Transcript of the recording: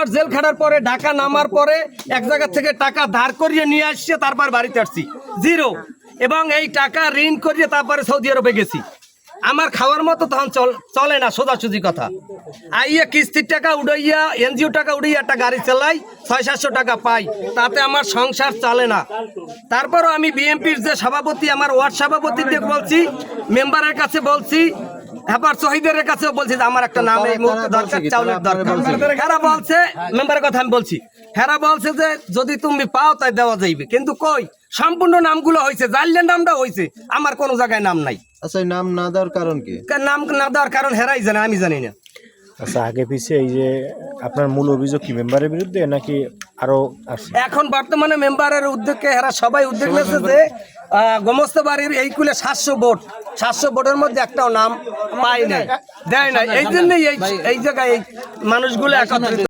মাস jail খাটার পরে ঢাকা নামার পরে এক জায়গা থেকে টাকা ধার করিয়ে নিয়ে আসছে, তারপর বাড়িতে আসছি জিরো, এবং এই টাকা ঋণ করিয়ে তারপরে সৌদি আরবে গেছি। আমার খাওয়ার মতো তখন চলে না, সোজাসুজি কথা। আইয়া কিস্তির টাকা উড়াইয়া, এনজিও টাকা উড়াইয়া একটা গাড়ি চালাই, 600-700 টাকা পাই, তাতে আমার সংসার চলে না। তারপরও আমি বিএনপির যে সভাপতি, আমার ওয়ার্ড সভাপতিদের বলছি, মেম্বারের কাছে বলছি, হ্যাঁ শহীদের কাছে বলছি যে আমার একটা নাম এই মুহূর্তে দরকার, চাউলের দরকার। হেরা বলছে, মেম্বারের কথা আমি বলছি, হেরা বলছে যে যদি তুমি পাও তাই দেওয়া যাইবে, কিন্তু কই সম্পূর্ণ নামগুলো হয়েছে, জানলে নামটা হয়েছে, আমার কোনো জায়গায় নাম নাই। আচ্ছা, এই নাম না দেওয়ার কারণ কি? নাম না দেওয়ার কারণ হেরাই জানে, আমি জানি না। আচ্ছা, আগে পিছিয়ে এই যে আপনার মূল অভিযোগ কি মেম্বারের বিরুদ্ধে নাকি আরো আছে? এখন বর্তমানে মেম্বারের উদ্যোগে এরা সবাই উদ্যোগ নিয়েছে যে গোমস্ত বাড়ির এই কুলে 700 ভোটের মধ্যে একটাও নাম পাই নাই, দেয় নাই, এই জন্যই এই জায়গায় এই মানুষগুলো একত্রিত।